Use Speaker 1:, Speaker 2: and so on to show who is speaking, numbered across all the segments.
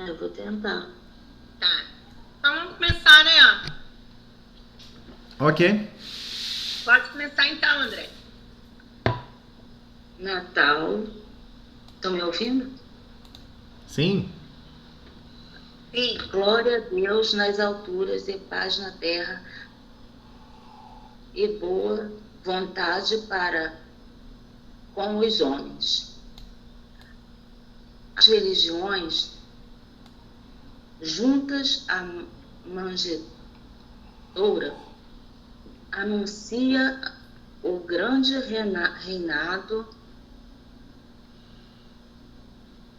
Speaker 1: Eu vou tentar.
Speaker 2: Tá. Então vamos começar, né?
Speaker 3: Ok.
Speaker 2: Pode começar então, André.
Speaker 1: Natal. Estão me ouvindo?
Speaker 3: Sim.
Speaker 2: Sim.
Speaker 1: Glória a Deus nas alturas e paz na terra e boa vontade para com os homens. As religiões juntas à manjedoura anuncia o grande reinado,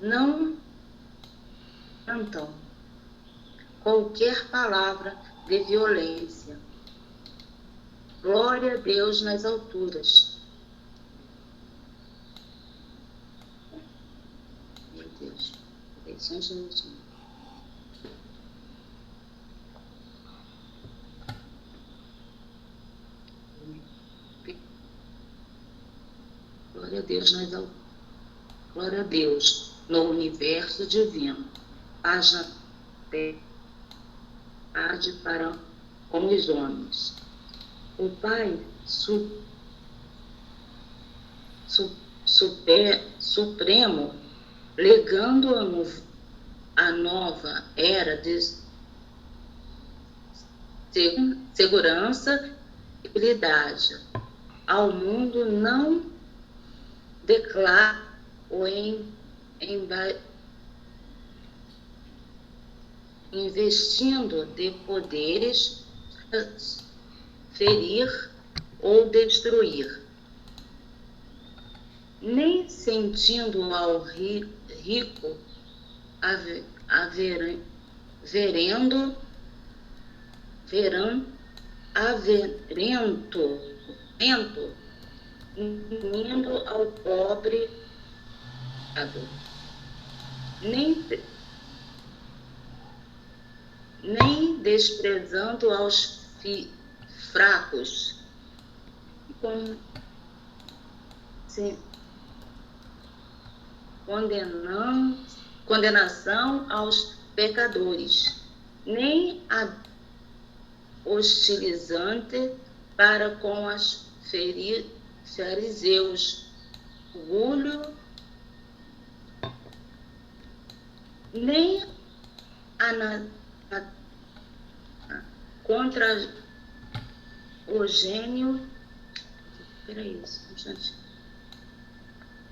Speaker 1: não cantam qualquer palavra de violência. Glória a Deus nas alturas. Meu Deus, só um minutinho. Glória a Deus nas alturas. Glória a Deus no universo divino. Paz na terra, paz para com os homens. O Pai Supremo, legando a nova era de segurança e habilidade ao mundo, não declara o investindo de poderes ferir ou destruir, nem sentindo ao rico averento indo ao pobre, nem desprezando aos fracos, condenação aos pecadores, nem hostilizante para com os fariseus, orgulho, nem contra o gênio. Peraí, um instante.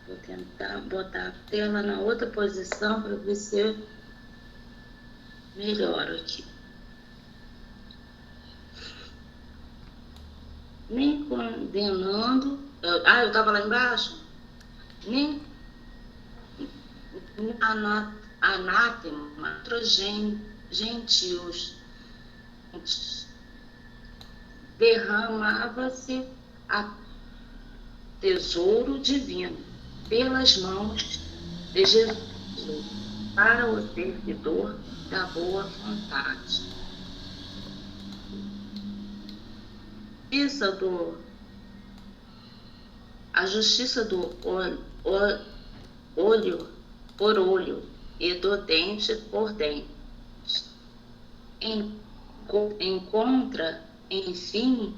Speaker 1: Vou tentar botar a tela na outra posição para ver se eu melhoro aqui. Nem condenando. Eu estava lá embaixo? Nem anátema contra gentios. Derramava-se a tesouro divino pelas mãos de Jesus para o servidor da boa vontade. A justiça do olho por olho e do dente por dente encontra, enfim,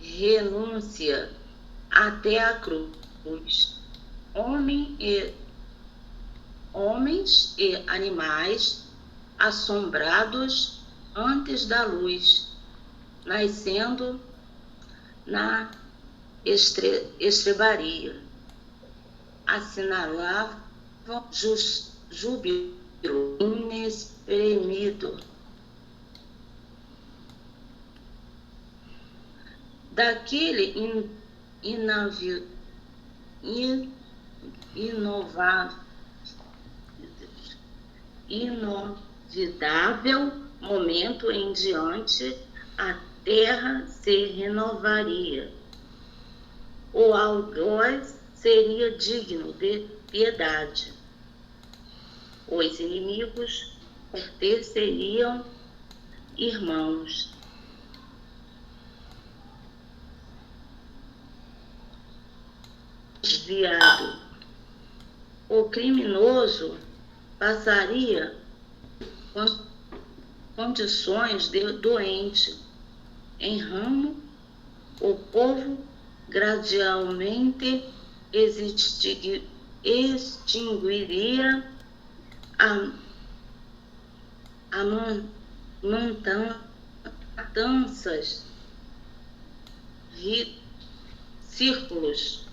Speaker 1: renúncia até a cruz. Homens e animais assombrados antes da luz, nascendo na estrebaria, assinalavam júbilo inexprimido. Daquele inovidável momento em diante, a terra se renovaria. O algoz seria digno de piedade. Os inimigos pertenceriam irmãos. desviado. O criminoso passaria condições de doente. Em ramo, o povo gradualmente extinguiria a matanças, círculos,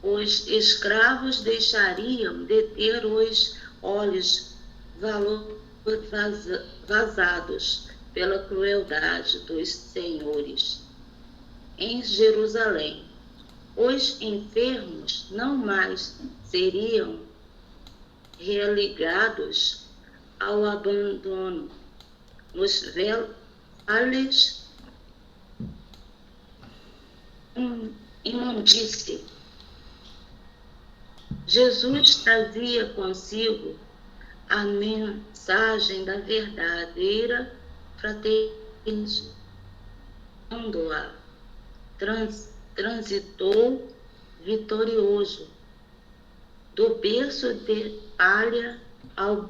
Speaker 1: os escravos deixariam de ter os olhos vazados pela crueldade dos senhores. Em Jerusalém, os enfermos não mais seriam relegados ao abandono nos vales imundície. Jesus trazia consigo a mensagem da verdadeira fraternidade. Quando-a transitou vitorioso do berço de palha ao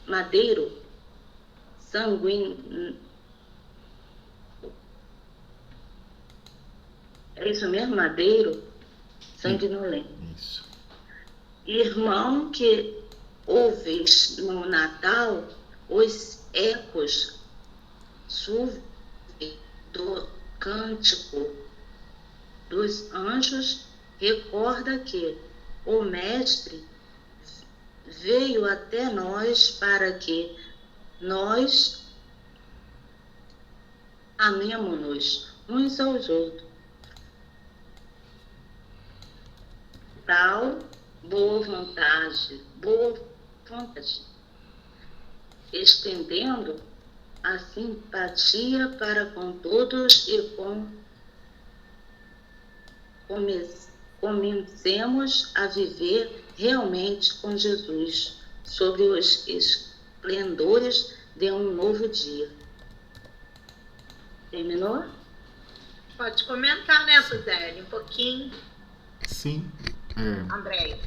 Speaker 1: madeiro sanguíneo. É isso mesmo, madeiro sanguinolento.
Speaker 3: Isso.
Speaker 1: Irmão, que ouves no Natal os ecos do cântico dos anjos, recorda que o Mestre veio até nós para que nós amemo-nos uns aos outros. Tal boa vontade, estendendo a simpatia para com todos e comecemos a viver realmente com Jesus sobre os esplendores de um novo dia. Terminou?
Speaker 2: Pode comentar, né, Suzeli? Um pouquinho.
Speaker 3: Sim.
Speaker 2: André.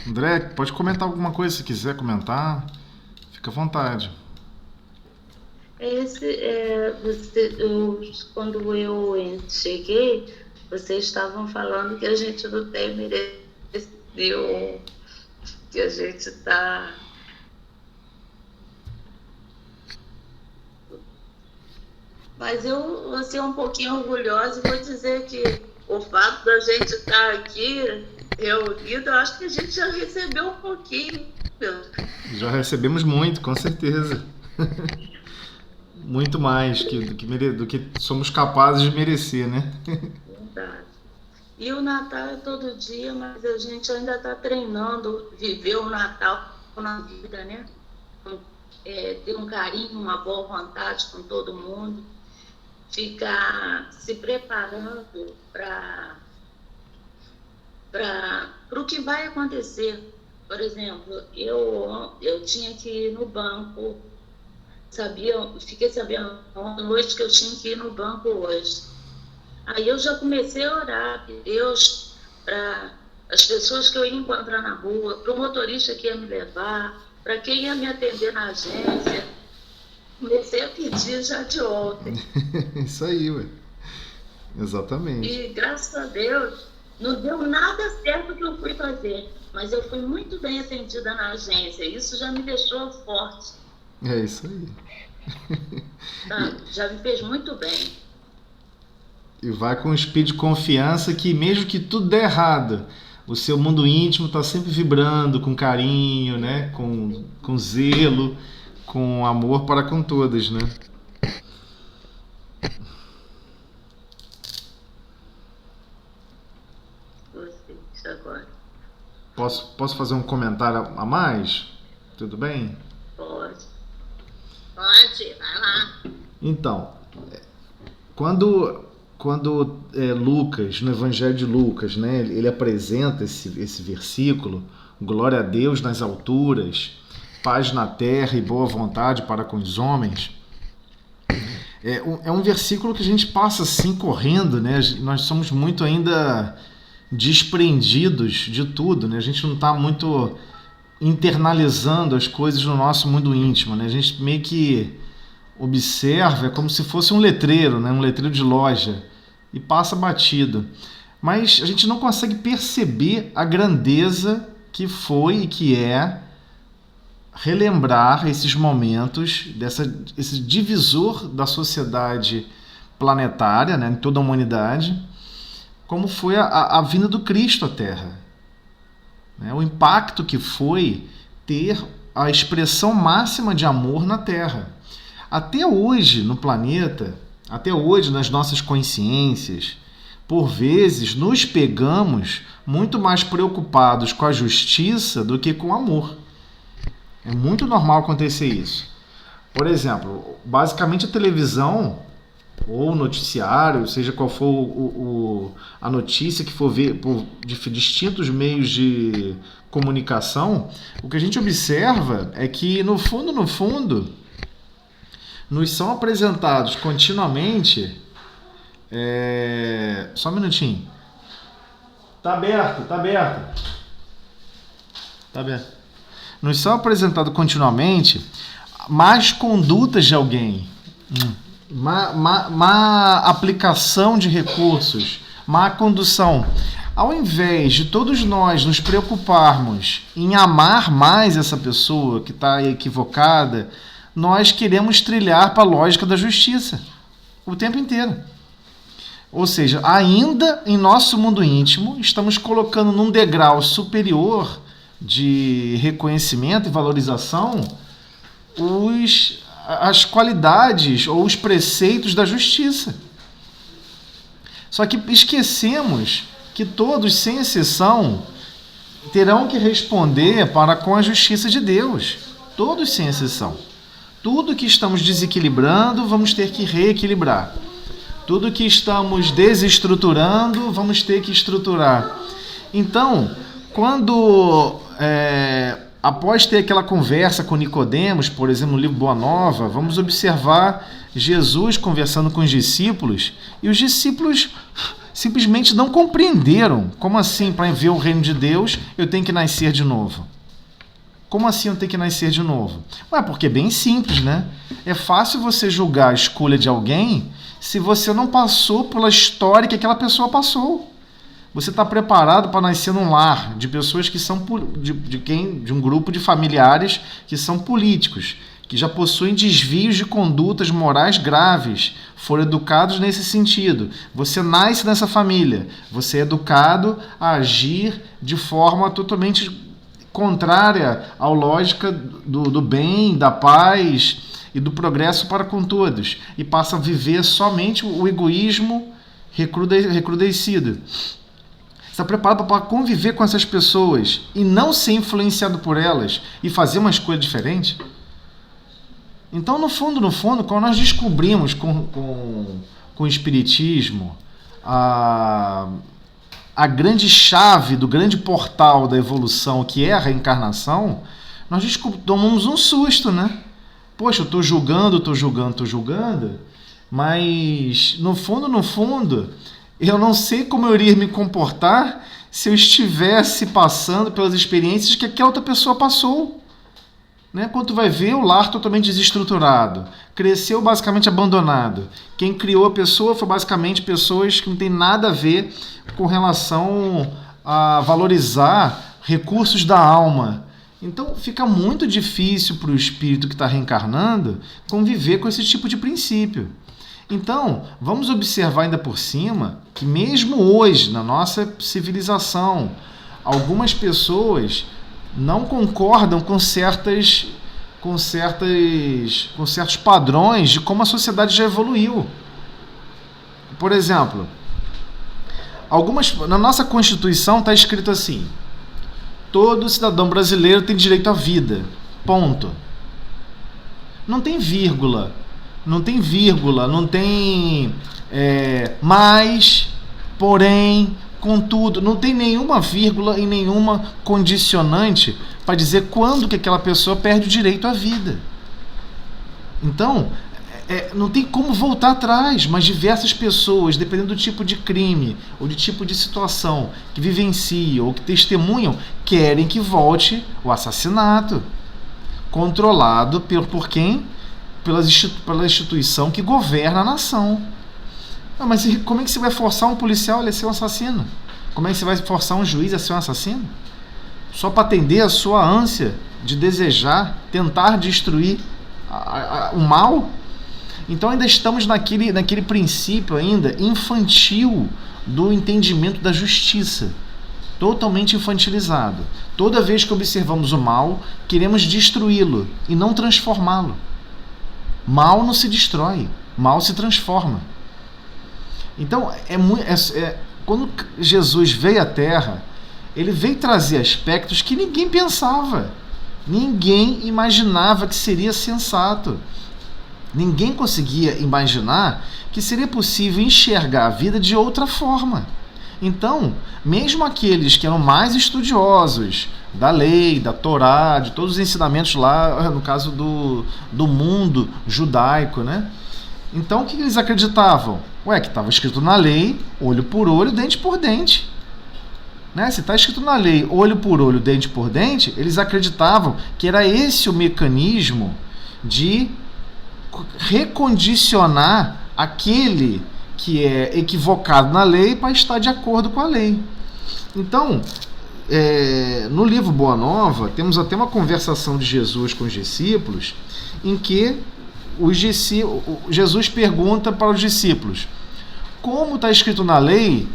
Speaker 3: André, pode comentar alguma coisa se quiser comentar. Fica à vontade.
Speaker 1: Quando eu cheguei, vocês estavam falando que a gente não tem merecido, que a gente está... Mas eu vou ser um pouquinho orgulhosa e vou dizer que o fato da gente estar aqui reunido, eu acho que a gente já recebeu um pouquinho.
Speaker 3: Já recebemos muito, com certeza. Muito mais do que somos capazes de merecer, né?
Speaker 1: Verdade. E o Natal é todo dia, mas a gente ainda está treinando viver o Natal na vida, né? Ter um carinho, uma boa vontade com todo mundo, ficar se preparando para o que vai acontecer. Por exemplo, eu tinha que ir no banco, fiquei sabendo à noite que eu tinha que ir no banco hoje. Aí eu já comecei a orar, Deus, para as pessoas que eu ia encontrar na rua, para o motorista que ia me levar, para quem ia me atender na agência. Comecei a pedir já de ontem.
Speaker 3: Isso aí, ué. Exatamente.
Speaker 1: E graças a Deus, não deu nada certo que eu fui fazer, mas eu fui muito bem atendida na agência. Isso já me deixou forte.
Speaker 3: É isso aí.
Speaker 1: Tá? Já me fez muito bem.
Speaker 3: E vai com um espírito de confiança que, mesmo que tudo der errado, o seu mundo íntimo está sempre vibrando com carinho, né? Com zelo, com amor para com todas, né?
Speaker 1: Vocês agora.
Speaker 3: Posso fazer um comentário a mais? Tudo bem?
Speaker 1: Pode.
Speaker 2: Pode, vai lá.
Speaker 3: Então, quando Lucas, no Evangelho de Lucas, né, ele apresenta esse versículo, glória a Deus nas alturas, paz na terra e boa vontade para com os homens, É um versículo que a gente passa assim correndo, né? Nós somos muito ainda desprendidos de tudo, né? A gente não está muito internalizando as coisas no nosso mundo íntimo, né? A gente meio que observa, é como se fosse um letreiro, né? Um letreiro de loja, e passa batido. Mas a gente não consegue perceber a grandeza que foi e que é relembrar esses momentos, esse divisor da sociedade planetária, né, em toda a humanidade, como foi a vinda do Cristo à Terra. Né, o impacto que foi ter a expressão máxima de amor na Terra. Até hoje no planeta, até hoje nas nossas consciências, por vezes nos pegamos muito mais preocupados com a justiça do que com o amor. É muito normal acontecer isso. Por exemplo, basicamente a televisão ou o noticiário, seja qual for a notícia que for ver por distintos meios de comunicação, o que a gente observa é que, no fundo, nos são apresentados continuamente... Só um minutinho. Tá aberto. Nos são apresentados continuamente más condutas de alguém, má aplicação de recursos, má condução. Ao invés de todos nós nos preocuparmos em amar mais essa pessoa que está equivocada, nós queremos trilhar para a lógica da justiça o tempo inteiro. Ou seja, ainda em nosso mundo íntimo, estamos colocando num degrau superior de reconhecimento e valorização as qualidades ou os preceitos da justiça. Só que esquecemos que todos, sem exceção, terão que responder para com a justiça de Deus. Todos, sem exceção. Tudo que estamos desequilibrando, vamos ter que reequilibrar. Tudo que estamos desestruturando, vamos ter que estruturar. Então, quando, após ter aquela conversa com Nicodemos, por exemplo, no livro Boa Nova, vamos observar Jesus conversando com os discípulos, e os discípulos simplesmente não compreenderam. Como assim, para ver o reino de Deus, eu tenho que nascer de novo? Como assim eu tenho que nascer de novo? Porque é bem simples, né? É fácil você julgar a escolha de alguém se você não passou pela história que aquela pessoa passou. Você está preparado para nascer num lar de pessoas que são de um grupo de familiares que são políticos, que já possuem desvios de condutas morais graves, foram educados nesse sentido. Você nasce nessa família, você é educado a agir de forma totalmente contrária à lógica do bem, da paz e do progresso para com todos, e passa a viver somente o egoísmo recrudescido. Está preparado para conviver com essas pessoas e não ser influenciado por elas e fazer uma escolha diferente? Então, no fundo, quando nós descobrimos com o Espiritismo a grande chave do grande portal da evolução, que é a reencarnação, nós tomamos um susto, né? Poxa, eu estou julgando, mas no fundo, eu não sei como eu iria me comportar se eu estivesse passando pelas experiências que aquela outra pessoa passou. Né? Quando tu vai ver, o lar totalmente desestruturado, cresceu basicamente abandonado. Quem criou a pessoa foi basicamente pessoas que não tem nada a ver com relação a valorizar recursos da alma. Então fica muito difícil para o espírito que está reencarnando conviver com esse tipo de princípio. Então, vamos observar ainda por cima que mesmo hoje, na nossa civilização, algumas pessoas não concordam com certos padrões de como a sociedade já evoluiu. Por exemplo, na nossa Constituição está escrito assim: todo cidadão brasileiro tem direito à vida. Ponto. Não tem vírgula, não tem mais, porém, contudo, não tem nenhuma vírgula e nenhuma condicionante para dizer quando que aquela pessoa perde o direito à vida. Então, não tem como voltar atrás, mas diversas pessoas, dependendo do tipo de crime ou de tipo de situação que vivenciam ou que testemunham, querem que volte o assassinato, controlado por quem? Pela instituição que governa a nação. Mas como é que você vai forçar um policial a ser um assassino? Como é que você vai forçar um juiz a ser um assassino? Só para atender a sua ânsia de desejar, tentar destruir o mal? Então ainda estamos naquele princípio ainda infantil do entendimento da justiça, totalmente infantilizado. Toda vez que observamos o mal, queremos destruí-lo e não transformá-lo. Mal não se destrói, mal se transforma. Então quando Jesus veio à Terra, ele veio trazer aspectos que ninguém pensava, ninguém imaginava que seria sensato. Ninguém conseguia imaginar que seria possível enxergar a vida de outra forma. Então, mesmo aqueles que eram mais estudiosos da lei, da Torá, de todos os ensinamentos lá, no caso do mundo judaico, né? Então, o que eles acreditavam? Que estava escrito na lei, olho por olho, dente por dente. Né? Se está escrito na lei, olho por olho, dente por dente, eles acreditavam que era esse o mecanismo de recondicionar aquele que é equivocado na lei para estar de acordo com a lei. Então, no livro Boa Nova, temos até uma conversação de Jesus com os discípulos, em que Jesus pergunta para os discípulos: como está escrito na lei,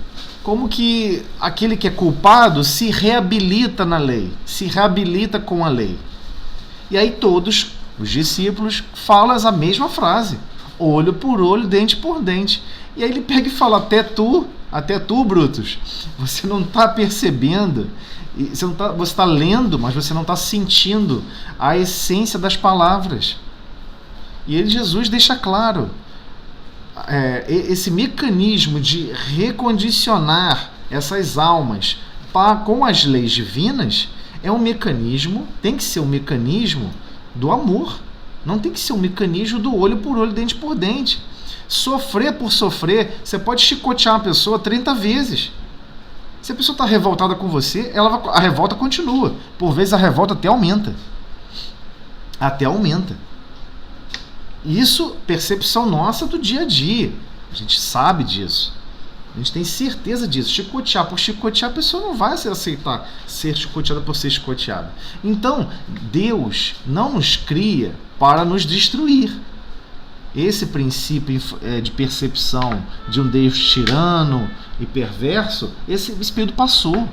Speaker 3: como que aquele que é culpado se reabilita na lei, se reabilita com a lei? E aí todos os discípulos falam a mesma frase: olho por olho, dente por dente. E aí ele pega e fala: até tu, Brutus, você não está percebendo, você está lendo, mas você não está sentindo a essência das palavras. E Jesus deixa claro, esse mecanismo de recondicionar essas almas com as leis divinas é um mecanismo, tem que ser um mecanismo do amor, não tem que ser um mecanismo do olho por olho, dente por dente. Sofrer por sofrer, você pode chicotear uma pessoa 30 vezes. Se a pessoa está revoltada com você, a revolta continua. Por vezes a revolta até aumenta. Isso, percepção nossa do dia a dia. A gente sabe disso. A gente tem certeza disso. Chicotear por chicotear, a pessoa não vai aceitar ser chicoteada por ser chicoteada. Então, Deus não nos cria para nos destruir. Esse princípio de percepção de um Deus tirano e perverso, esse período passou.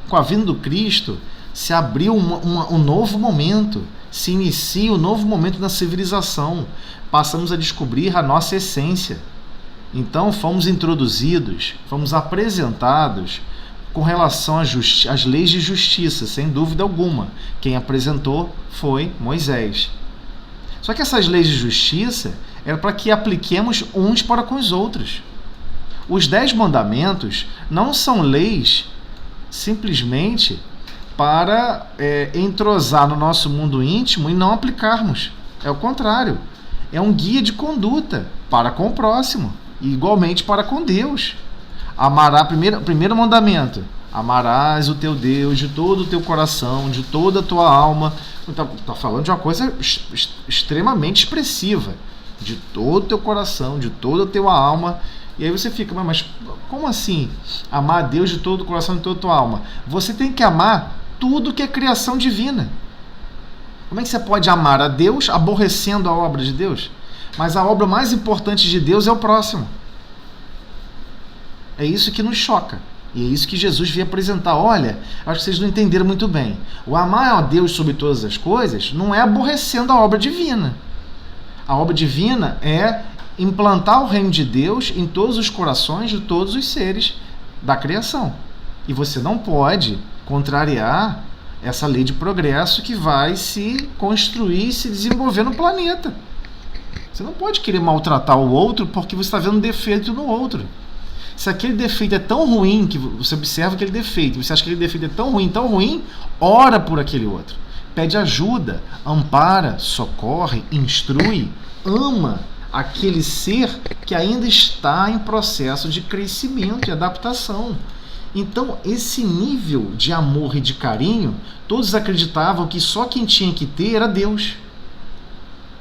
Speaker 3: Com a vinda do Cristo, se abriu um novo momento, se inicia um novo momento na civilização. Passamos a descobrir a nossa essência. Então fomos introduzidos, fomos apresentados com relação às leis de justiça, sem dúvida alguma. Quem apresentou foi Moisés. Só que essas leis de justiça eram para que apliquemos uns para com os outros. Os 10 mandamentos não são leis simplesmente para entrosar no nosso mundo íntimo e não aplicarmos. É o contrário. É um guia de conduta para com o próximo e igualmente para com Deus. Primeiro mandamento: amarás o teu Deus de todo o teu coração, de toda a tua alma. Está falando de uma coisa extremamente expressiva. De todo o teu coração, de toda a tua alma. E aí você fica: mas como assim? Amar a Deus de todo o coração, de toda a tua alma? Você tem que amar tudo que é criação divina. Como é que você pode amar a Deus aborrecendo a obra de Deus? Mas a obra mais importante de Deus é o próximo. É isso que nos choca. E é isso que Jesus veio apresentar. Olha, acho que vocês não entenderam muito bem. O amar a Deus sobre todas as coisas não é aborrecendo a obra divina. A obra divina é implantar o reino de Deus em todos os corações de todos os seres da criação. E você não pode contrariar essa lei de progresso que vai se construir e se desenvolver no planeta. Você não pode querer maltratar o outro porque você está vendo defeito no outro. Se aquele defeito é tão ruim, que você observa aquele defeito, você acha que aquele defeito é tão ruim, ora por aquele outro. Pede ajuda, ampara, socorre, instrui, ama aquele ser que ainda está em processo de crescimento e adaptação. Então, esse nível de amor e de carinho, todos acreditavam que só quem tinha que ter era Deus.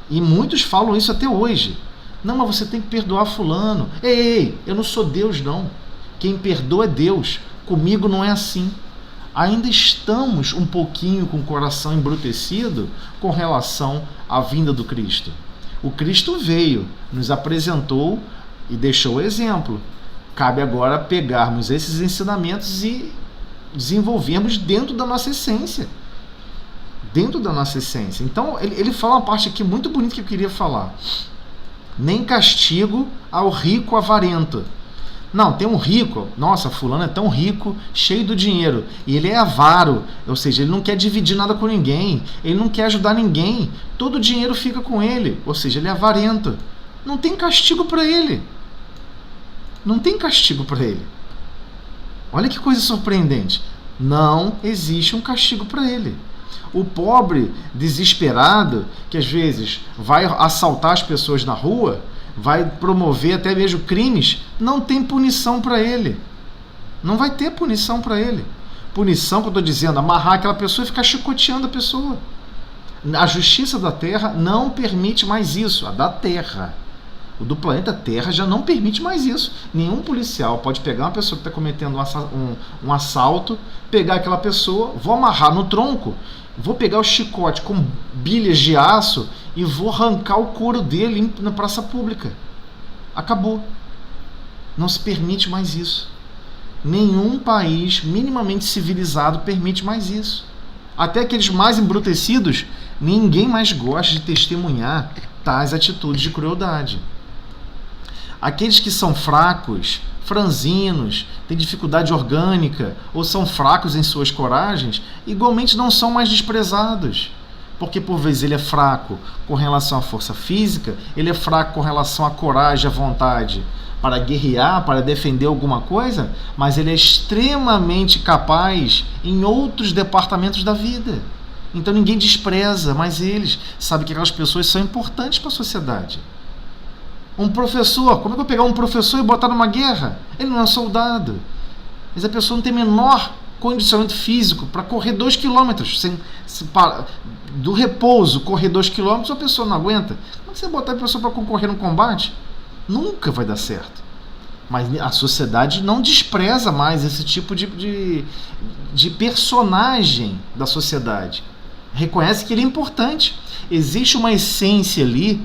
Speaker 3: E muitos falam isso até hoje. Não, mas você tem que perdoar fulano. Ei, eu não sou Deus, não. Quem perdoa é Deus. Comigo não é assim. Ainda estamos um pouquinho com o coração embrutecido com relação à vinda do Cristo. O Cristo veio, nos apresentou e deixou o exemplo. Cabe agora pegarmos esses ensinamentos e desenvolvermos dentro da nossa essência. Dentro da nossa essência. Então, ele fala uma parte aqui muito bonita que eu queria falar. Nem castigo ao rico avarento. Não, tem um rico, nossa, fulano é tão rico, cheio do dinheiro, e ele é avaro, ou seja, ele não quer dividir nada com ninguém, ele não quer ajudar ninguém, todo o dinheiro fica com ele, ou seja, ele é avarento. Não tem castigo para ele. Não tem castigo para ele. Olha que coisa surpreendente. Não existe um castigo para ele. O pobre desesperado, que às vezes vai assaltar as pessoas na rua, vai promover até mesmo crimes, não tem punição para ele. Não vai ter punição para ele. Punição, que eu estou dizendo, amarrar aquela pessoa e ficar chicoteando a pessoa. A justiça da Terra não permite mais isso. A da Terra. O do planeta Terra já não permite mais isso. Nenhum policial pode pegar uma pessoa que está cometendo um assalto, pegar aquela pessoa, vou amarrar no tronco, vou pegar o chicote com bilhas de aço e vou arrancar o couro dele na praça pública. Acabou. Não se permite mais isso. Nenhum país minimamente civilizado permite mais isso. Até aqueles mais embrutecidos, ninguém mais gosta de testemunhar tais atitudes de crueldade. Aqueles que são fracos, franzinos, têm dificuldade orgânica ou são fracos em suas coragens, igualmente não são mais desprezados. Porque por vezes ele é fraco com relação à força física, ele é fraco com relação à coragem, à vontade para guerrear, para defender alguma coisa, mas ele é extremamente capaz em outros departamentos da vida. Então ninguém despreza mais eles, sabe que aquelas pessoas são importantes para a sociedade. Um professor, como é que eu vou pegar um professor e botar numa guerra? Ele não é soldado. Mas a pessoa não tem menor condicionamento físico para correr 2 quilômetros. Do repouso, correr 2 quilômetros, a pessoa não aguenta. Como você botar a pessoa para concorrer no combate? Nunca vai dar certo. Mas a sociedade não despreza mais esse tipo de personagem da sociedade. Reconhece que ele é importante. Existe uma essência ali,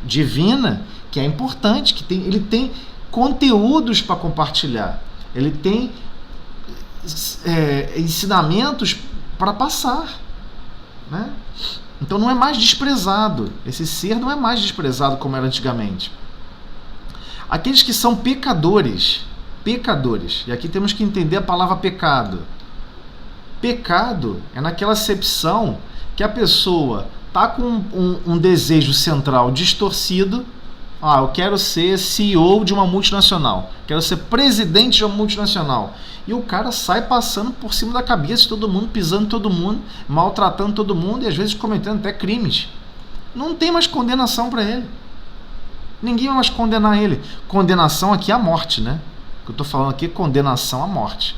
Speaker 3: divina, que é importante, ele tem conteúdos para compartilhar, ele tem ensinamentos para passar, né? Então não é mais desprezado, esse ser não é mais desprezado como era antigamente. Aqueles que são pecadores, e aqui temos que entender a palavra pecado. Pecado é naquela acepção que a pessoa está com um desejo central distorcido. Eu quero ser CEO de uma multinacional, quero ser presidente de uma multinacional. E o cara sai passando por cima da cabeça de todo mundo, pisando em todo mundo, maltratando todo mundo e às vezes cometendo até crimes. Não tem mais condenação para ele. Ninguém vai mais condenar ele. Condenação aqui é a morte, né? O que eu estou falando aqui é condenação à morte.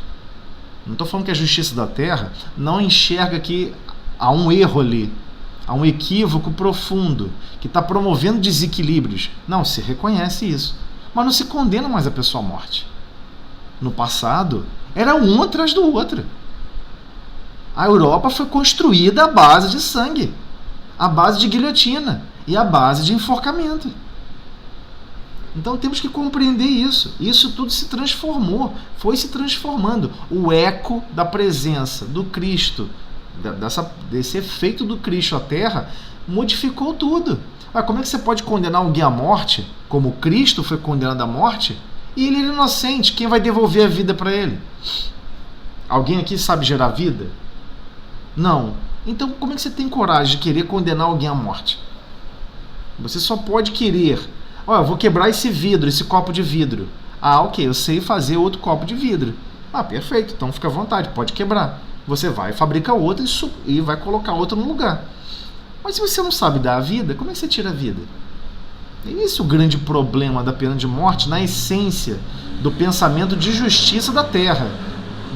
Speaker 3: Não estou falando que a justiça da Terra não enxerga que há um erro ali, há um equívoco profundo que está promovendo desequilíbrios. Não, se reconhece isso, mas não se condena mais a pessoa à morte. No passado, era um atrás do outro. A Europa foi construída à base de sangue, à base de guilhotina e à base de enforcamento. Então temos que compreender isso. Isso tudo se transformou, foi se transformando. O eco da presença do Cristo, desse efeito do Cristo à Terra, modificou tudo. Como é que você pode condenar alguém à morte, como Cristo foi condenado à morte, e ele era inocente? Quem vai devolver a vida para ele? Alguém aqui sabe gerar vida? Não. Então como é que você tem coragem de querer condenar alguém à morte? Você só pode querer: eu vou quebrar esse vidro, esse copo de vidro. Ok, eu sei fazer outro copo de vidro. Perfeito, então fica à vontade, pode quebrar. Você vai fabricar outro e vai colocar outro no lugar. Mas se você não sabe dar a vida, como é que você tira a vida? Esse é o grande problema da pena de morte na essência do pensamento de justiça da terra,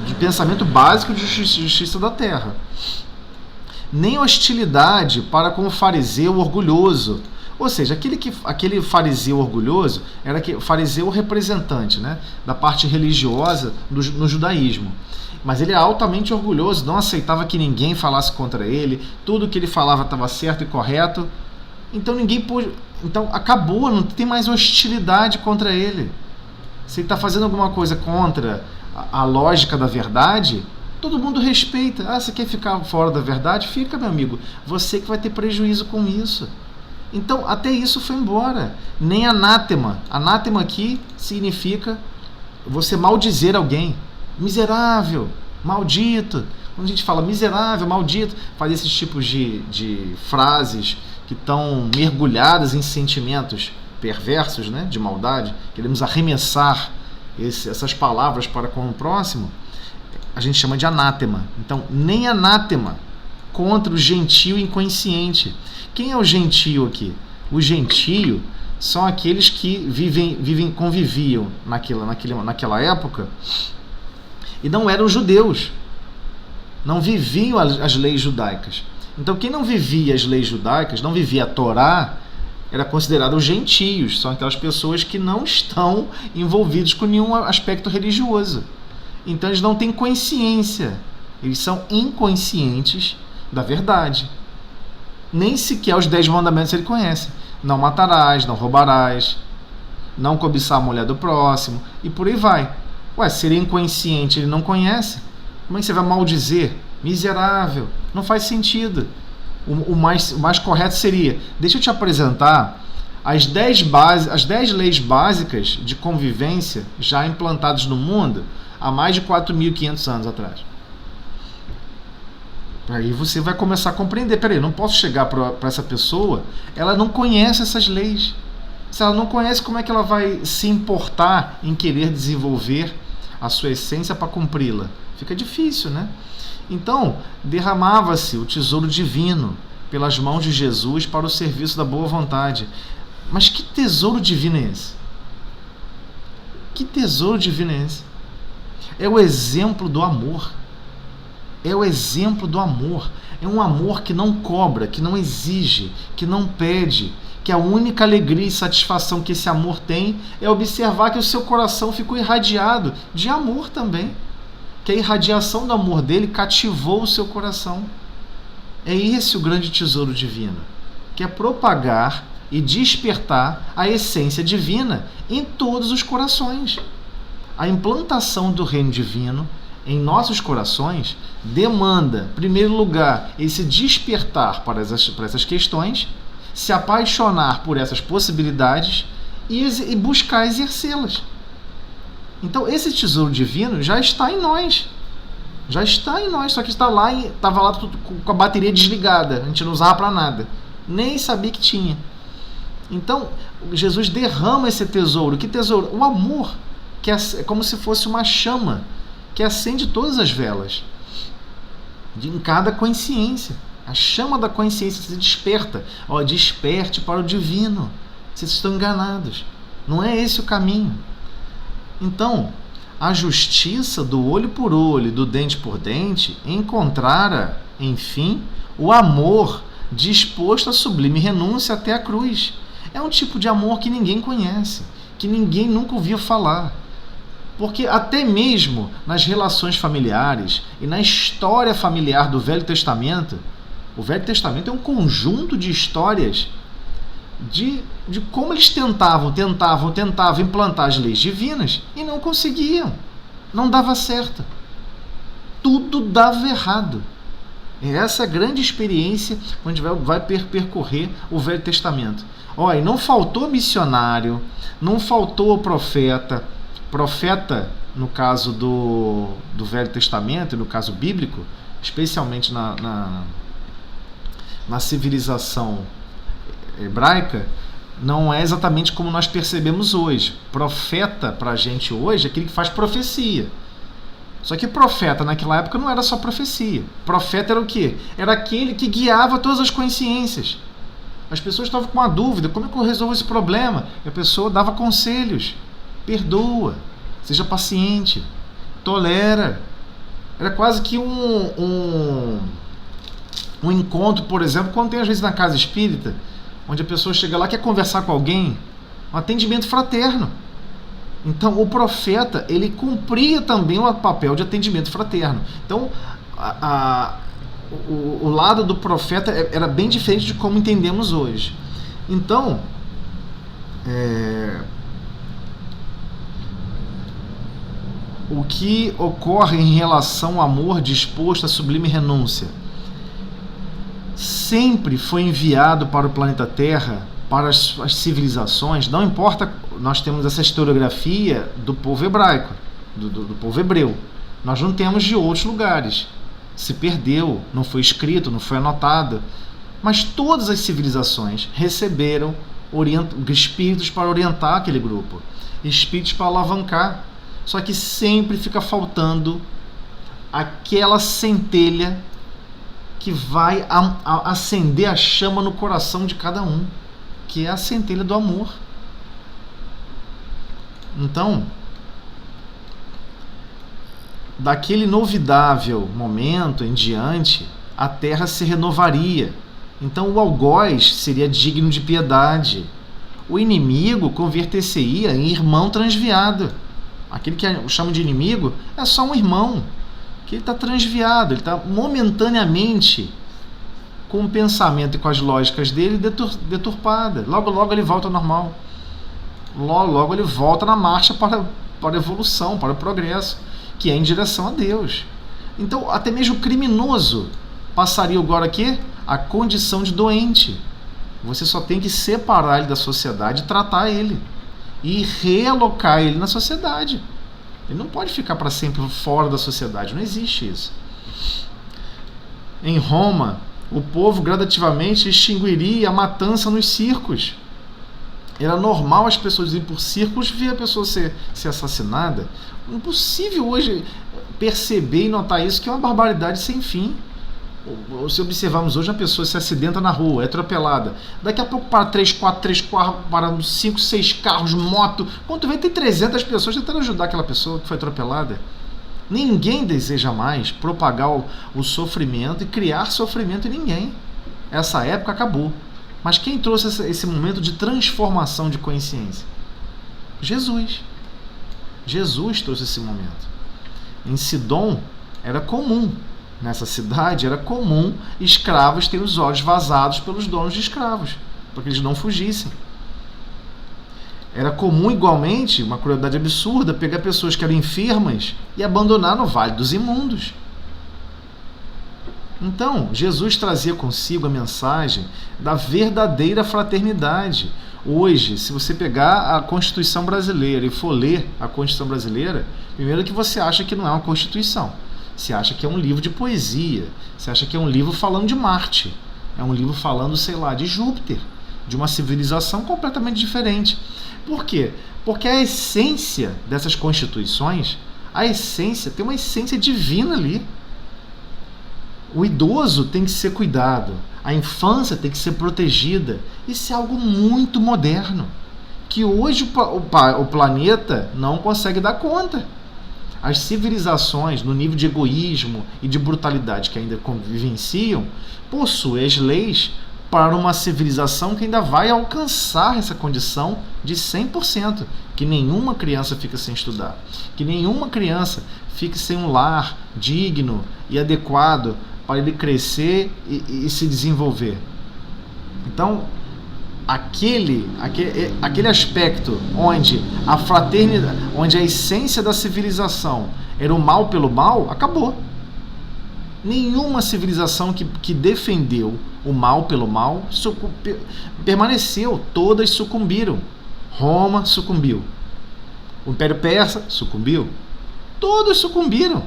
Speaker 3: de pensamento básico de justiça da terra. Nem hostilidade para com o fariseu orgulhoso. Ou seja, aquele fariseu orgulhoso era o fariseu representante, né, da parte religiosa no judaísmo. Mas ele é altamente orgulhoso, não aceitava que ninguém falasse contra ele, tudo que ele falava estava certo e correto. Então ninguém pôde. Então acabou, não tem mais hostilidade contra ele. Se ele está fazendo alguma coisa contra a lógica da verdade, todo mundo respeita. Ah, você quer ficar fora da verdade? Fica, meu amigo. Você que vai ter prejuízo com isso. Então, até isso foi embora. Nem anátema. Anátema aqui significa você maldizer alguém. Miserável, maldito. Quando a gente fala miserável, maldito, faz esses tipos de frases que estão mergulhadas em sentimentos perversos, né, de maldade. Queremos arremessar essas palavras para com o próximo. A gente chama de anátema. Então, nem anátema contra o gentio inconsciente. Quem é o gentio aqui? O gentio são aqueles que conviviam naquela época e não eram judeus, não viviam as leis judaicas. Então, quem não vivia as leis judaicas, não vivia a Torá, era considerado os gentios. São aquelas pessoas que não estão envolvidos com nenhum aspecto religioso. Então, eles não têm consciência, eles são inconscientes da verdade. Nem sequer os 10 mandamentos ele conhece. Não matarás, não roubarás, não cobiçar a mulher do próximo, e por aí vai. Ué, se ele é inconsciente, ele não conhece, como é que você vai maldizer? Miserável. Não faz sentido. O mais correto seria, deixa eu te apresentar as 10 leis básicas de convivência já implantadas no mundo há mais de 4.500 anos atrás. Aí você vai começar a compreender, peraí, eu não posso chegar para essa pessoa, ela não conhece essas leis. Se ela não conhece, como é que ela vai se importar em querer desenvolver a sua essência para cumpri-la? Fica difícil, né? Então, derramava-se o tesouro divino pelas mãos de Jesus para o serviço da boa vontade. Mas que tesouro divino é esse? Que tesouro divino é esse? É o exemplo do amor. É o exemplo do amor. É um amor que não cobra, que não exige, que não pede, que a única alegria e satisfação que esse amor tem é observar que o seu coração ficou irradiado de amor também. Que a irradiação do amor dele cativou o seu coração. É esse o grande tesouro divino, que é propagar e despertar a essência divina em todos os corações. A implantação do reino divino em nossos corações demanda, em primeiro lugar, esse despertar para essas questões, se apaixonar por essas possibilidades e buscar exercê-las. Então, esse tesouro divino já está em nós. Já está em nós, só que estava lá com a bateria desligada. A gente não usava para nada. Nem sabia que tinha. Então, Jesus derrama esse tesouro. Que tesouro? O amor, que é como se fosse uma chama que acende todas as velas em cada consciência. A chama da consciência se desperta. Desperte para o divino. Vocês estão enganados. Não é esse o caminho. Então, a justiça do olho por olho, do dente por dente, encontrara, enfim, o amor disposto à sublime renúncia até a cruz. É um tipo de amor que ninguém conhece, que ninguém nunca ouviu falar. Porque até mesmo nas relações familiares e na história familiar do Velho Testamento, o Velho Testamento é um conjunto de histórias de como eles tentavam implantar as leis divinas e não conseguiam. Não dava certo. Tudo dava errado. E essa é a grande experiência onde vai percorrer o Velho Testamento. E não faltou missionário, não faltou profeta. Profeta, no caso do Velho Testamento, no caso bíblico, especialmente na civilização hebraica, não é exatamente como nós percebemos hoje. Profeta, para a gente hoje, é aquele que faz profecia. Só que profeta naquela época não era só profecia. Profeta era o quê? Era aquele que guiava todas as consciências. As pessoas estavam com uma dúvida, como é que eu resolvo esse problema? E a pessoa dava conselhos, perdoa, seja paciente, tolera. Era quase que um encontro, por exemplo, quando tem às vezes na casa espírita, onde a pessoa chega lá, quer conversar com alguém, um atendimento fraterno. Então o profeta, ele cumpria também o papel de atendimento fraterno. Então o lado do profeta era bem diferente de como entendemos hoje. Então o que ocorre em relação ao amor disposto à sublime renúncia? Sempre foi enviado para o planeta Terra, para as civilizações, não importa, nós temos essa historiografia do povo hebraico, do povo hebreu. Nós não temos de outros lugares. Se perdeu, não foi escrito, não foi anotado. Mas todas as civilizações receberam espíritos para orientar aquele grupo, espíritos para alavancar. Só que sempre fica faltando aquela centelha que vai acender a chama no coração de cada um, que é a centelha do amor. Então, daquele inovidável momento em diante, a terra se renovaria. Então o algoz seria digno de piedade. O inimigo converter-se-ia em irmão transviado. Aquele que chama de inimigo é só um irmão, que ele está transviado, ele está momentaneamente com o pensamento e com as lógicas dele deturpada. Logo, logo ele volta ao normal. Logo, logo ele volta na marcha para a evolução, para o progresso, que é em direção a Deus. Então, até mesmo o criminoso passaria agora aqui a condição de doente. Você só tem que separar ele da sociedade e tratar ele. E realocar ele na sociedade. Ele não pode ficar para sempre fora da sociedade, não existe isso. Em Roma, o povo gradativamente extinguiria a matança nos circos. Era normal as pessoas irem por circos ver a pessoa ser assassinada. Impossível hoje perceber e notar isso, que é uma barbaridade sem fim. Se observarmos hoje, a pessoa se acidenta na rua, é atropelada. Daqui a pouco para 3 carros, para 5, 6 carros, moto. Quando vê, tem 300 pessoas tentando ajudar aquela pessoa que foi atropelada. Ninguém deseja mais propagar o sofrimento e criar sofrimento em ninguém. Essa época acabou. Mas quem trouxe esse momento de transformação de consciência? Jesus. Jesus trouxe esse momento. Em Sidom era comum. Nessa cidade era comum escravos terem os olhos vazados pelos donos de escravos, para que eles não fugissem. Era comum igualmente, uma crueldade absurda, pegar pessoas que eram enfermas e abandonar no Vale dos Imundos. Então, Jesus trazia consigo a mensagem da verdadeira fraternidade. Hoje, se você pegar a Constituição brasileira e for ler a Constituição brasileira, primeiro que você acha que não é uma Constituição. Você acha que é um livro de poesia. Você acha que é um livro falando de Marte. É um livro falando, sei lá, de Júpiter. De uma civilização completamente diferente. Por quê? Porque a essência dessas constituições, tem uma essência divina ali. O idoso tem que ser cuidado. A infância tem que ser protegida. Isso é algo muito moderno, que hoje o planeta não consegue dar conta. As civilizações, no nível de egoísmo e de brutalidade que ainda vivenciam, possuem as leis para uma civilização que ainda vai alcançar essa condição de 100%, que nenhuma criança fica sem estudar, que nenhuma criança fique sem um lar digno e adequado para ele crescer e se desenvolver. Então, aquele aspecto onde a fraternidade, onde a essência da civilização era o mal pelo mal, acabou. Nenhuma civilização que defendeu o mal pelo mal permaneceu. Todas sucumbiram. Roma sucumbiu. O Império Persa sucumbiu. Todos sucumbiram.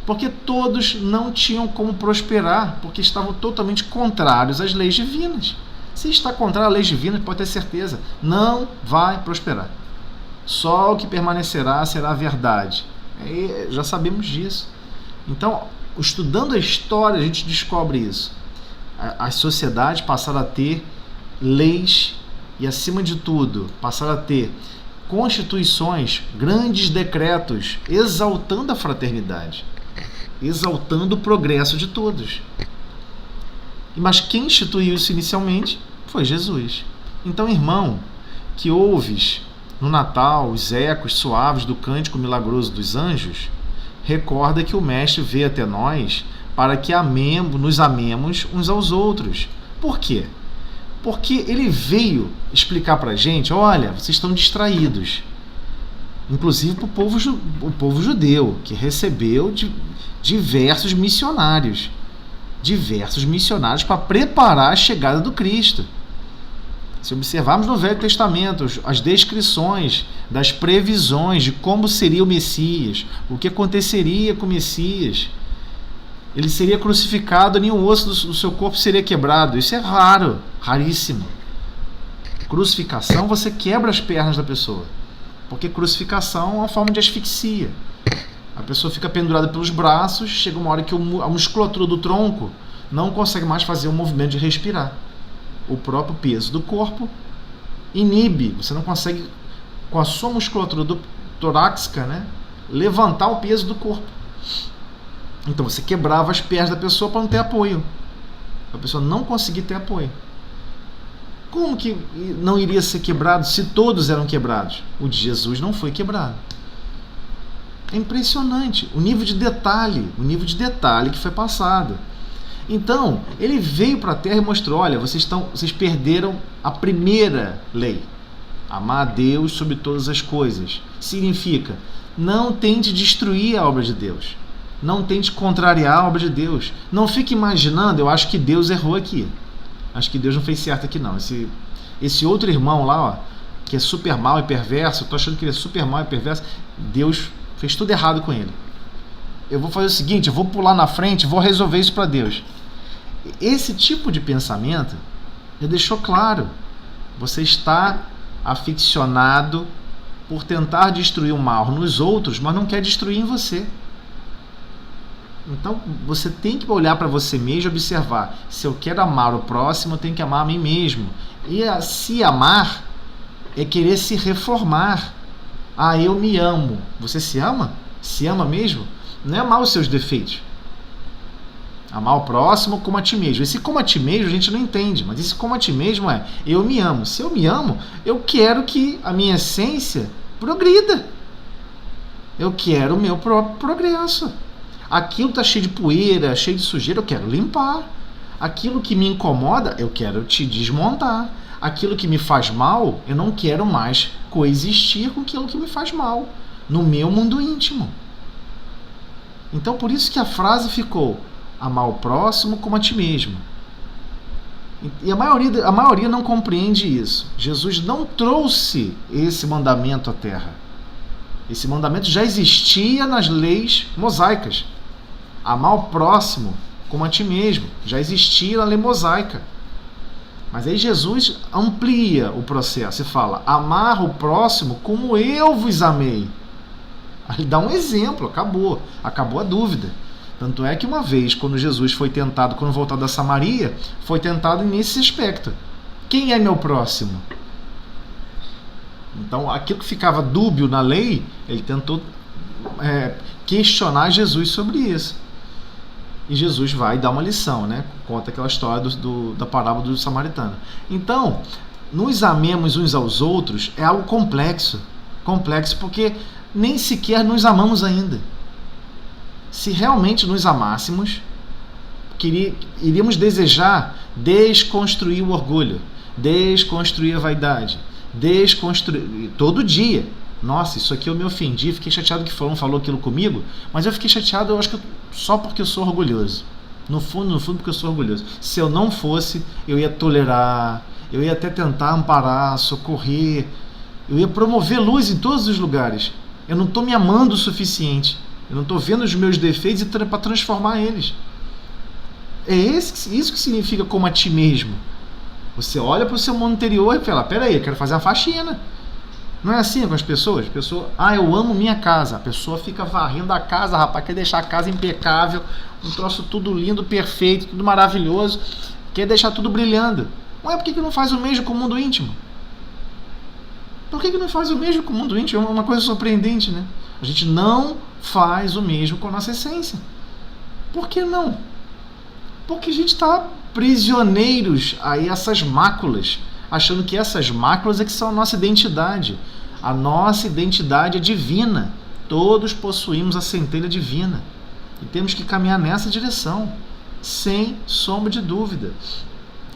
Speaker 3: Porque todos não tinham como prosperar, porque estavam totalmente contrários às leis divinas. Se está contrário às leis divinas, pode ter certeza, não vai prosperar. Só o que permanecerá será a verdade. E já sabemos disso. Então, estudando a história, a gente descobre isso. As sociedades passaram a ter leis e, acima de tudo, passaram a ter constituições, grandes decretos, exaltando a fraternidade, exaltando o progresso de todos. Mas quem instituiu isso inicialmente foi Jesus. Então, irmão, que ouves no Natal os ecos suaves do cântico milagroso dos anjos, recorda que o Mestre veio até nós para que nos amemos uns aos outros. Por quê? Porque ele veio explicar para a gente, olha, vocês estão distraídos. Inclusive para o povo judeu, que recebeu diversos missionários para preparar a chegada do Cristo. Se observarmos no Velho Testamento as descrições das previsões de como seria o Messias, o que aconteceria com o Messias, ele seria crucificado, nenhum osso do seu corpo seria quebrado. Isso é raro, raríssimo. Crucificação, você quebra as pernas da pessoa, porque crucificação é uma forma de asfixia. A pessoa fica pendurada pelos braços, chega uma hora que a musculatura do tronco não consegue mais fazer o movimento de respirar. O próprio peso do corpo inibe, você não consegue, com a sua musculatura torácica, né, levantar o peso do corpo. Então você quebrava as pernas da pessoa para não ter apoio. A pessoa não conseguia ter apoio. Como que não iria ser quebrado se todos eram quebrados? O de Jesus não foi quebrado. É impressionante o nível de detalhe que foi passado. Então, ele veio para a Terra e mostrou, olha, vocês perderam a primeira lei. Amar a Deus sobre todas as coisas. Significa, não tente destruir a obra de Deus. Não tente contrariar a obra de Deus. Não fique imaginando, eu acho que Deus errou aqui. Acho que Deus não fez certo aqui não. Esse outro irmão lá, ó, que é super mal e perverso, eu tô achando que ele é super mal e perverso, Deus fez tudo errado com ele. Eu vou fazer o seguinte, eu vou pular na frente, vou resolver isso para Deus. Esse tipo de pensamento já deixou claro. Você está aficionado por tentar destruir o mal nos outros, mas não quer destruir em você. Então você tem que olhar para você mesmo e observar, se eu quero amar o próximo, eu tenho que amar a mim mesmo. E se amar é querer se reformar. Ah, eu me amo. Você se ama? Se ama mesmo? Não é amar os seus defeitos. Amar o próximo como a ti mesmo. Esse como a ti mesmo a gente não entende, mas esse como a ti mesmo é, eu me amo. Se eu me amo, eu quero que a minha essência progrida. Eu quero o meu próprio progresso. Aquilo está cheio de poeira, cheio de sujeira, eu quero limpar. Aquilo que me incomoda, eu quero te desmontar. Aquilo que me faz mal, eu não quero mais coexistir com aquilo que me faz mal, no meu mundo íntimo. Então, por isso que a frase ficou, amar o próximo como a ti mesmo. E a maioria não compreende isso. Jesus não trouxe esse mandamento à Terra. Esse mandamento já existia nas leis mosaicas. Amar o próximo como a ti mesmo. Já existia na lei mosaica. Mas aí Jesus amplia o processo e fala, amar o próximo como eu vos amei. Aí ele dá um exemplo, acabou a dúvida. Tanto é que uma vez, quando Jesus foi tentado, quando voltou da Samaria, foi tentado nesse aspecto. Quem é meu próximo? Então, aquilo que ficava dúbio na lei, ele tentou questionar Jesus sobre isso. E Jesus vai dar uma lição, né? Conta aquela história da parábola do samaritano. Então, nos amemos uns aos outros é algo complexo. Complexo porque nem sequer nos amamos ainda. Se realmente nos amássemos, iríamos desejar desconstruir o orgulho, desconstruir a vaidade, desconstruir todo dia. Nossa, isso aqui eu me ofendi, fiquei chateado que falou aquilo comigo, mas eu fiquei chateado, eu acho que só porque eu sou orgulhoso. No fundo, porque eu sou orgulhoso. Se eu não fosse, eu ia tolerar, eu ia até tentar amparar, socorrer, eu ia promover luz em todos os lugares. Eu não estou me amando o suficiente. Eu não estou vendo os meus defeitos para transformar eles. É isso que significa como a ti mesmo. Você olha para o seu mundo interior e fala, peraí, eu quero fazer a faxina. Não é assim com as pessoas? Eu amo minha casa. A pessoa fica varrendo a casa, rapaz, quer deixar a casa impecável, um troço tudo lindo, perfeito, tudo maravilhoso, quer deixar tudo brilhando. Ué, por que não faz o mesmo com o mundo íntimo? Por que não faz o mesmo com o mundo íntimo? É uma coisa surpreendente, né? A gente não faz o mesmo com a nossa essência. Por que não? Porque a gente está prisioneiros a essas máculas, achando que essas máculas é que são a nossa identidade. A nossa identidade é divina. Todos possuímos a centelha divina. E temos que caminhar nessa direção, sem sombra de dúvida.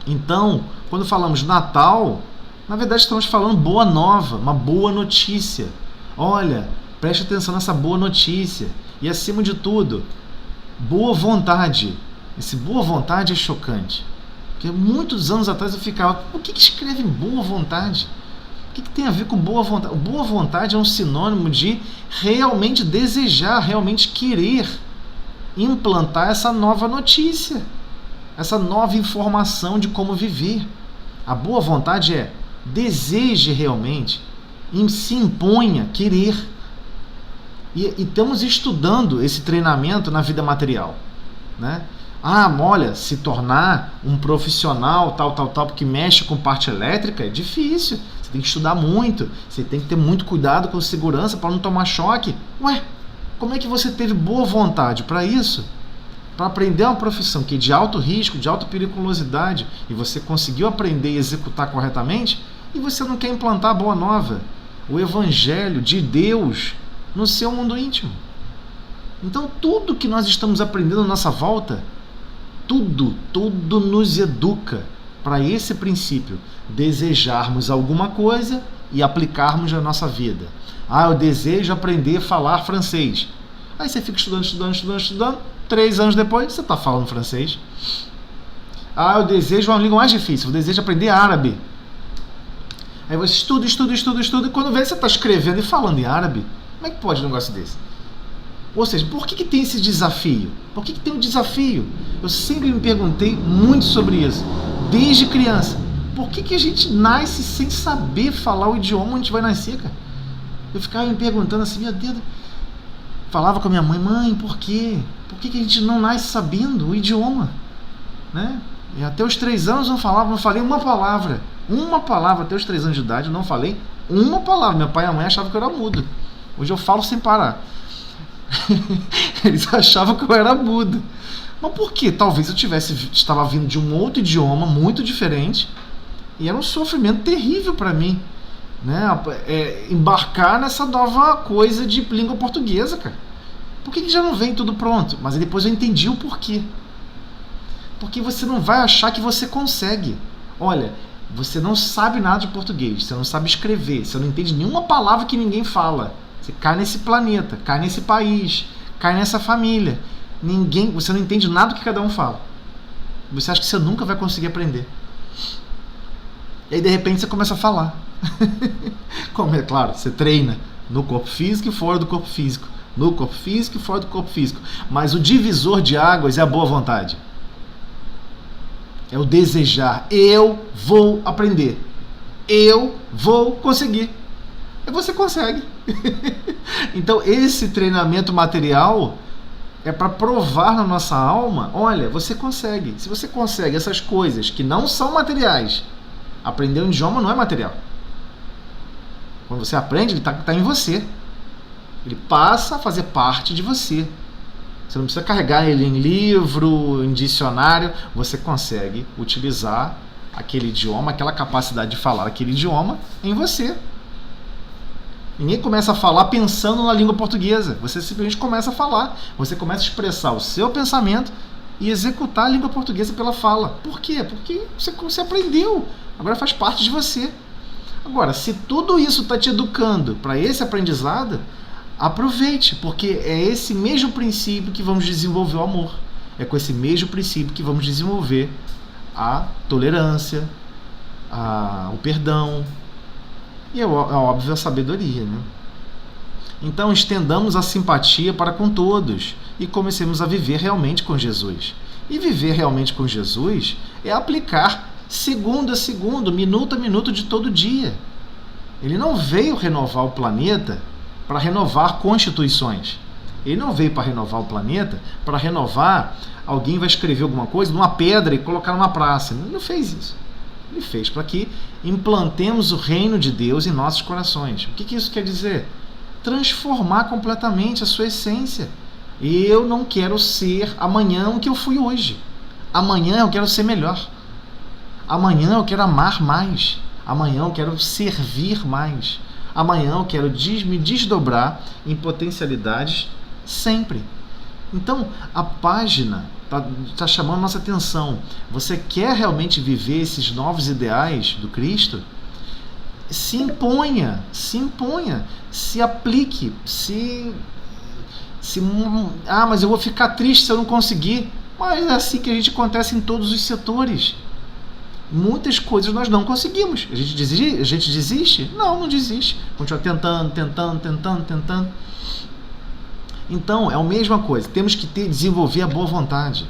Speaker 3: Então, quando falamos Natal, na verdade estamos falando boa nova, uma boa notícia. Olha, preste atenção nessa boa notícia. E acima de tudo, boa vontade. Esse boa vontade é chocante. Porque muitos anos atrás eu ficava, por que escrevem boa vontade? O que tem a ver com boa vontade? Boa vontade é um sinônimo de realmente desejar, realmente querer implantar essa nova notícia, essa nova informação de como viver. A boa vontade é deseje realmente, se imponha querer. E estamos estudando esse treinamento na vida material, né? Olha, se tornar um profissional tal, porque mexe com parte elétrica é difícil. Você tem que estudar muito, você tem que ter muito cuidado com segurança para não tomar choque. Ué, como é que você teve boa vontade para isso? Para aprender uma profissão que é de alto risco, de alta periculosidade, e você conseguiu aprender e executar corretamente, e você não quer implantar a boa nova, o evangelho de Deus no seu mundo íntimo. Então tudo que nós estamos aprendendo à nossa volta, tudo nos educa para esse princípio, desejarmos alguma coisa e aplicarmos na nossa vida. Eu desejo aprender a falar francês. Aí você fica estudando, 3 anos depois você está falando francês. Eu desejo uma língua mais difícil, eu desejo aprender árabe. Aí você estuda, e quando vê você está escrevendo e falando em árabe. Como é que pode um negócio desse? Ou seja, por que tem esse desafio? Por que tem um desafio? Eu sempre me perguntei muito sobre isso, desde criança. Por que a gente nasce sem saber falar o idioma onde a gente vai nascer, cara? Eu ficava me perguntando assim, meu Deus. Falava com a minha mãe, por quê? Por que a gente não nasce sabendo o idioma? Né? E até os 3 anos eu não falei uma palavra. Até os 3 anos de idade eu não falei uma palavra. Meu pai e a mãe achavam que eu era mudo. Hoje eu falo sem parar. Eles achavam que eu era mudo. Mas por quê? Talvez eu estava vindo de um outro idioma muito diferente e era um sofrimento terrível para mim, né? Embarcar nessa nova coisa de língua portuguesa, cara. Por que já não vem tudo pronto? Mas aí depois eu entendi o porquê. Porque você não vai achar que você consegue. Olha, você não sabe nada de português, você não sabe escrever, você não entende nenhuma palavra que ninguém fala. Você cai nesse planeta, cai nesse país, cai nessa família. Você não entende nada do que cada um fala. Você acha que você nunca vai conseguir aprender. E aí de repente você começa a falar. Como é claro, você treina no corpo físico e fora do corpo físico. No corpo físico e fora do corpo físico. Mas o divisor de águas é a boa vontade. É o desejar. Eu vou aprender. Eu vou conseguir. E você consegue. Então esse treinamento material é para provar na nossa alma, olha, você consegue. Se você consegue essas coisas que não são materiais, aprender um idioma não é material. Quando você aprende, ele está em você. Ele passa a fazer parte de você. Você não precisa carregar ele em livro, em dicionário. Você consegue utilizar aquele idioma, aquela capacidade de falar aquele idioma em você. Ninguém começa a falar pensando na língua portuguesa. Você simplesmente começa a falar. Você começa a expressar o seu pensamento e executar a língua portuguesa pela fala. Por quê? Porque você aprendeu. Agora faz parte de você. Agora, se tudo isso está te educando para esse aprendizado, aproveite, porque é esse mesmo princípio que vamos desenvolver o amor. É com esse mesmo princípio que vamos desenvolver a tolerância, o perdão e, é óbvio, a sabedoria, né? Então, estendamos a simpatia para com todos e comecemos a viver realmente com Jesus. E viver realmente com Jesus é aplicar segundo a segundo, minuto a minuto de todo dia. Ele não veio renovar o planeta para renovar constituições. Ele não veio para renovar o planeta, para renovar, alguém vai escrever alguma coisa numa pedra e colocar numa praça. Ele não fez isso. Ele fez para que implantemos o reino de Deus em nossos corações. O que isso quer dizer? Transformar completamente a sua essência. Eu não quero ser amanhã o que eu fui hoje. Amanhã eu quero ser melhor. Amanhã eu quero amar mais. Amanhã eu quero servir mais. Amanhã eu quero me desdobrar em potencialidades sempre. Então, a página está chamando a nossa atenção. Você quer realmente viver esses novos ideais do Cristo? Se imponha, se aplique, mas eu vou ficar triste se eu não conseguir. Mas é assim que a gente acontece em todos os setores. Muitas coisas nós não conseguimos. A gente desiste? Não desiste. Continua tentando. Então, é a mesma coisa. Temos que desenvolver a boa vontade.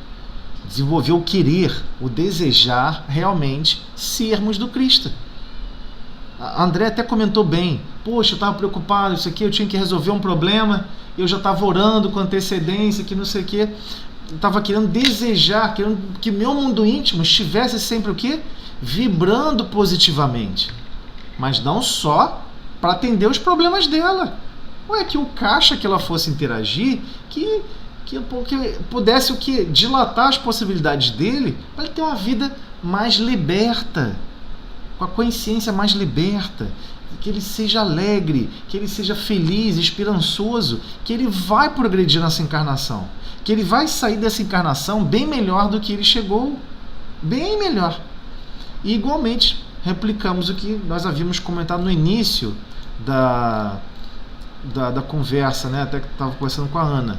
Speaker 3: Desenvolver o querer, o desejar realmente sermos do Cristo. A André até comentou bem. Poxa, eu estava preocupado, isso aqui, eu tinha que resolver um problema, eu já estava orando com antecedência, que não sei o quê. Eu estava querendo desejar, querendo que meu mundo íntimo estivesse sempre o quê? Vibrando positivamente. Mas não só para atender os problemas dela. Que o caixa que ela fosse interagir, que pudesse o quê? Dilatar as possibilidades dele para ele ter uma vida mais liberta, com a consciência mais liberta, que ele seja alegre, que ele seja feliz, esperançoso, que ele vai progredir nessa encarnação, que ele vai sair dessa encarnação bem melhor do que ele chegou, bem melhor. E igualmente replicamos o que nós havíamos comentado no início da conversa, né? Até que estava conversando com a Ana.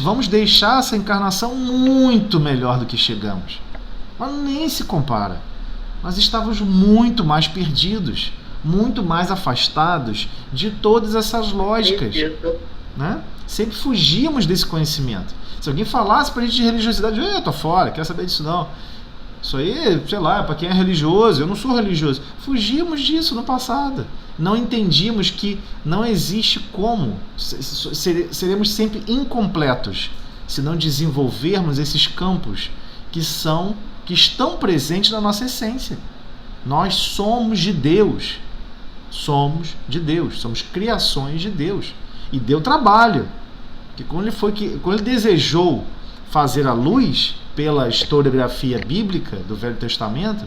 Speaker 3: Vamos deixar essa encarnação muito melhor do que chegamos. Mas nem se compara. Nós estávamos muito mais perdidos, muito mais afastados de todas essas lógicas, né? Sempre fugíamos desse conhecimento. Se alguém falasse pra gente de religiosidade, eu tô fora, quero saber disso não. Isso aí, sei lá, para quem é religioso, eu não sou religioso. Fugimos disso no passado. Não entendíamos que não existe como. Seremos sempre incompletos se não desenvolvermos esses campos que estão presentes na nossa essência. Nós somos de Deus. Somos de Deus. Somos criações de Deus. E deu trabalho. Que quando ele desejou fazer a luz pela historiografia bíblica do Velho Testamento,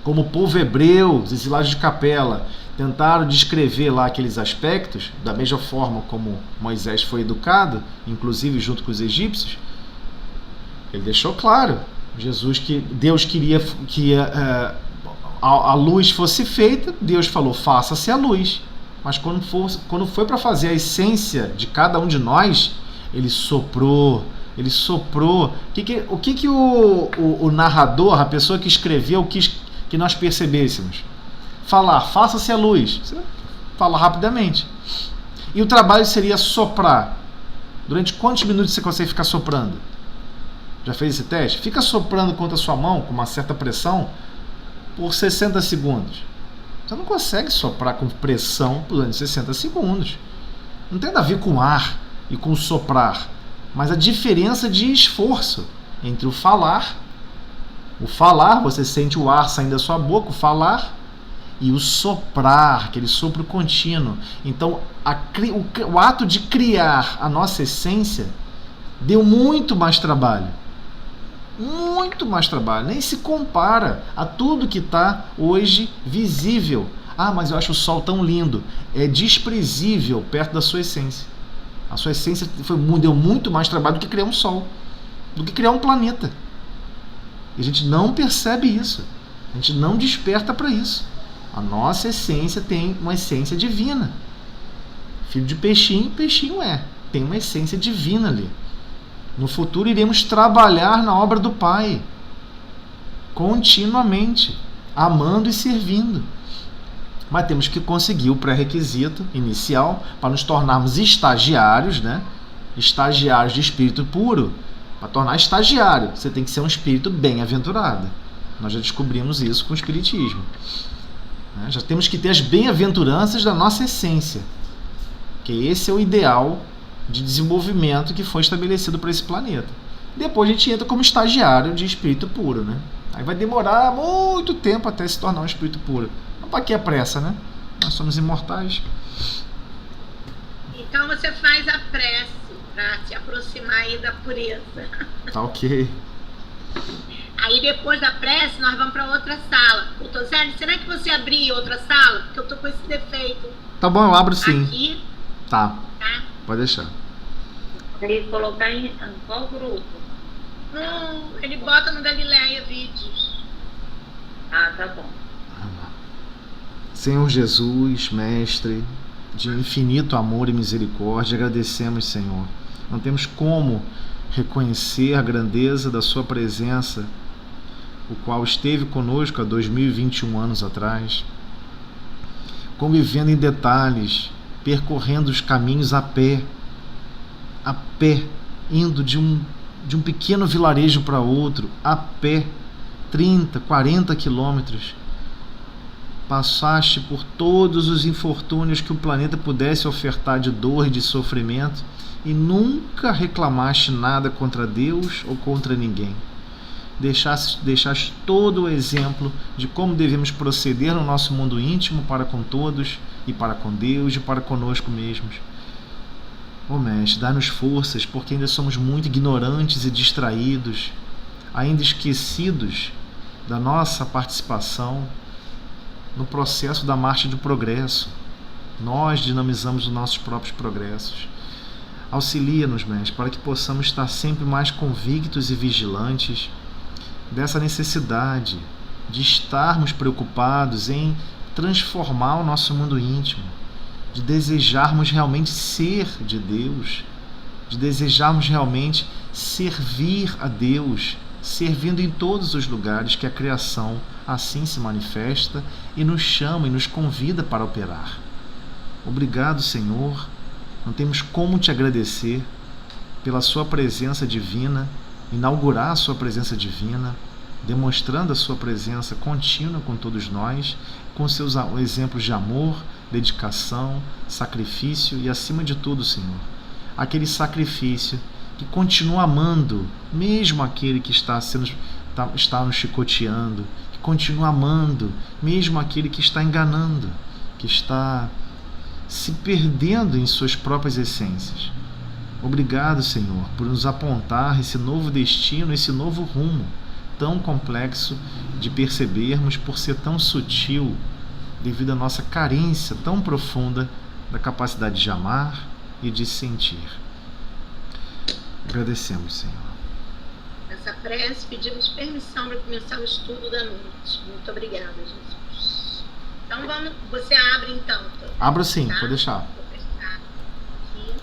Speaker 3: como o povo hebreu, os exilados de Capela, tentaram descrever lá aqueles aspectos, da mesma forma como Moisés foi educado, inclusive junto com os egípcios, ele deixou claro, Deus queria que a luz fosse feita, Deus falou, faça-se a luz. Mas quando foi para fazer a essência de cada um de nós, ele soprou. O que o narrador, a pessoa que escreveu, quis que nós percebêssemos? Falar, faça-se a luz. Você fala rapidamente. E o trabalho seria soprar. Durante quantos minutos você consegue ficar soprando? Já fez esse teste? Fica soprando contra a sua mão, com uma certa pressão, por 60 segundos. Você não consegue soprar com pressão durante 60 segundos. Não tem nada a ver com ar e com soprar. Mas a diferença de esforço entre o falar, você sente o ar saindo da sua boca, o falar, e o soprar, aquele sopro contínuo. Então, o ato de criar a nossa essência deu muito mais trabalho. Muito mais trabalho. Nem se compara a tudo que está hoje visível. Mas eu acho o sol tão lindo. É desprezível perto da sua essência. A sua essência deu muito mais trabalho do que criar um sol, do que criar um planeta. E a gente não percebe isso. A gente não desperta para isso. A nossa essência tem uma essência divina. Filho de peixinho, peixinho é. Tem uma essência divina ali. No futuro iremos trabalhar na obra do Pai. Continuamente. Amando e servindo. Mas temos que conseguir o pré-requisito inicial para nos tornarmos estagiários, né? Estagiários de espírito puro. Para tornar estagiário, você tem que ser um espírito bem-aventurado. Nós já descobrimos isso com o Espiritismo. Já temos que ter as bem-aventuranças da nossa essência. Que esse é o ideal de desenvolvimento que foi estabelecido para esse planeta. Depois a gente entra como estagiário de espírito puro, né? Aí vai demorar muito tempo até se tornar um espírito puro. Mas para que a pressa, né? Nós somos imortais.
Speaker 2: Então você faz a prece para se aproximar aí da pureza.
Speaker 3: Tá ok.
Speaker 2: Aí depois da prece nós vamos para outra sala. Doutor Zélio, será que você abrir outra sala? Porque eu tô com esse defeito.
Speaker 3: Tá bom, eu abro sim.
Speaker 2: Aqui,
Speaker 3: Tá,
Speaker 2: tá?
Speaker 3: pode deixar.
Speaker 1: Aí colocar em qual grupo?
Speaker 2: Ele bota no Galileia Vídeos.
Speaker 1: Ah, tá bom.
Speaker 3: Senhor Jesus, Mestre, de infinito amor e misericórdia, agradecemos, Senhor. Não temos como reconhecer a grandeza da Sua presença, o qual esteve conosco há 2021 anos atrás, convivendo em detalhes, percorrendo os caminhos a pé, indo de um pequeno vilarejo para outro, a pé, 30, 40 quilômetros. Passaste por todos os infortúnios que o planeta pudesse ofertar de dor e de sofrimento e nunca reclamaste nada contra Deus ou contra ninguém. Deixaste todo o exemplo de como devemos proceder no nosso mundo íntimo para com todos e para com Deus e para conosco mesmos. Ó Mestre, dá-nos forças, porque ainda somos muito ignorantes e distraídos, ainda esquecidos da nossa participação no processo da marcha do progresso. Nós dinamizamos os nossos próprios progressos. Auxilia-nos, Mestre, para que possamos estar sempre mais convictos e vigilantes dessa necessidade de estarmos preocupados em transformar o nosso mundo íntimo, de desejarmos realmente ser de Deus, de desejarmos realmente servir a Deus, servindo em todos os lugares que a criação assim se manifesta e nos chama e nos convida para operar. Obrigado, Senhor. Não temos como te agradecer pela Sua presença divina, inaugurar a Sua presença divina, demonstrando a Sua presença contínua com todos nós, com seus exemplos de amor, dedicação, sacrifício e, acima de tudo, Senhor, aquele sacrifício que continua amando, mesmo aquele que está nos chicoteando, que continua amando, mesmo aquele que está enganando, que está se perdendo em suas próprias essências. Obrigado, Senhor, por nos apontar esse novo destino, esse novo rumo, tão complexo de percebermos, por ser tão sutil, devido à nossa carência tão profunda da capacidade de amar e de sentir. Agradecemos, Senhor.
Speaker 2: Nessa prece, pedimos permissão para começar o estudo da noite. Muito obrigada, Jesus. Então você abre então.
Speaker 3: Abra sim,
Speaker 2: tá?
Speaker 3: pode deixar.
Speaker 2: Vou fechar aqui.